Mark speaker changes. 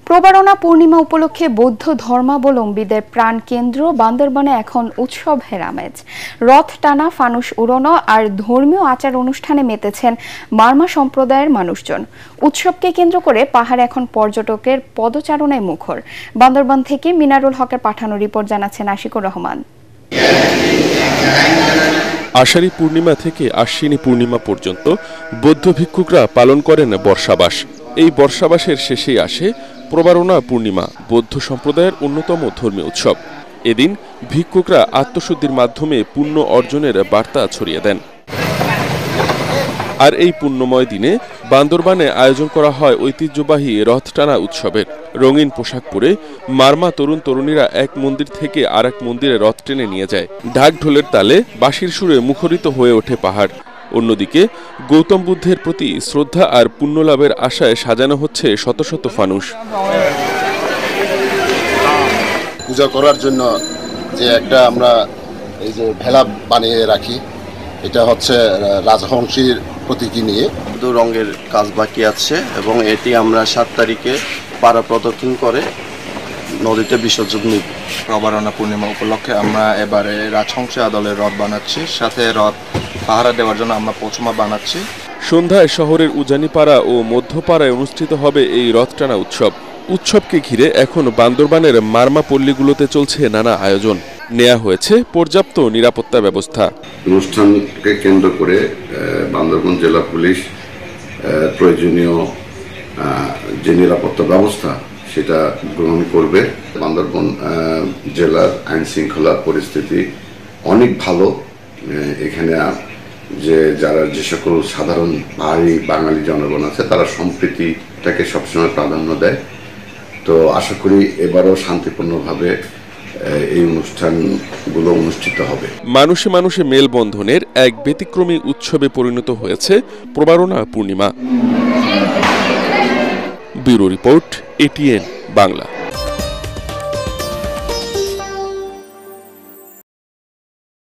Speaker 1: প্রবারণা পূর্ণিমা উপলক্ষে বৌদ্ধ ধর্মাবলম্বীদের প্রাণকেন্দ্র বান্দরবানে এখন উৎসবের আমেজ। রথ টানা, ফানুস উড়ানো আর ধর্মীয় আচার অনুষ্ঠানে মেতেছেন মারমা সম্প্রদায়ের মানুষজন। উৎসবকে কেন্দ্র করে পাহাড়ে এখন পর্যটকের পদচারণায় মুখর। বান্দরবান থেকে মিনারুল হকের পাঠানো রিপোর্ট জানাচ্ছেন আশিকুর রহমান।
Speaker 2: আষাঢ়ী পূর্ণিমা থেকে আশ্বিনী পূর্ণিমা পর্যন্ত বৌদ্ধ ভিক্ষুকরা পালন করেন বর্ষাবাস। এই বর্ষাবাসের শেষেই আসে প্রবারণা পূর্ণিমা, বৌদ্ধ সম্প্রদায়ের অন্যতম ধর্মীয় উৎসব। এদিন ভিক্ষুকরা আত্মশুদ্ধির মাধ্যমে পুণ্য অর্জনের বার্তা ছড়িয়ে দেন। আর এই পুণ্যময় দিনে বান্দরবানে আয়োজন করা হয় ঐতিহ্যবাহী রথ টানা উৎসবের। রঙিন পোশাক পরে মারমা তরুণ তরুণীরা এক মন্দির থেকে আরেক মন্দিরে রথ টেনে নিয়ে যায়। ঢাক ঢোলের তালে বাঁশির সুরে মুখরিত হয়ে ওঠে পাহাড়। অন্যদিকে গৌতম বুদ্ধের প্রতি শ্রদ্ধা আর পুণ্যলাভের আশায় সাজানো হচ্ছে শত শত ফানুস।
Speaker 3: পূজা করার জন্য যে একটা আমরা এই যে ভেলা বানিয়ে রাখি, এটা হচ্ছে রাজহংসীর প্রতীকী নিয়ে।
Speaker 4: দু রঙের কাজ বাকি আছে এবং এটি আমরা 7 তারিখে পাড়া প্রদক্ষিণ করে নদীতে বিসর্জন নিব।
Speaker 5: প্রবারণা পূর্ণিমা উপলক্ষে আমরা এবারে রাজহংসী আদলের রথ বানাচ্ছি, সাথে রথ পাহারা দেওয়ার জন্য আমরা পচমা বানাচ্ছি।
Speaker 2: সন্ধ্যায় শহরের উজানিপাড়া ও মধ্যপাড়ায় অনুষ্ঠিত হবে এই রথ টানা উৎসব। উৎসবকে ঘিরে এখন বান্দরবানের মারমা পল্লীগুলোতে চলছে নানা আয়োজন। নেওয়া হয়েছে পর্যাপ্ত নিরাপত্তা ব্যবস্থা।
Speaker 6: অনুষ্ঠানকে কেন্দ্র করে বান্দরবান জেলা পুলিশ প্রয়োজনীয় যে নিরাপত্তা ব্যবস্থা সেটা গ্রহণ করবে। বান্দরবান জেলার আইন শৃঙ্খলা পরিস্থিতি অনেক ভালো। এখানে যে সকল সাধারণ পাহাড়ি বাঙালি জনগণ আছে তারা সম্প্রীতিটাকে সবসময় প্রাধান্য দেয়। তো আশা করি এবারও শান্তিপূর্ণভাবে এই অনুষ্ঠানগুলো অনুষ্ঠিত হবে।
Speaker 2: মানুষে মানুষে মেলবন্ধনের এক ব্যতিক্রমী উৎসবে পরিণত হয়েছে Probarona Purnima. Bureau report, ATN Bangla.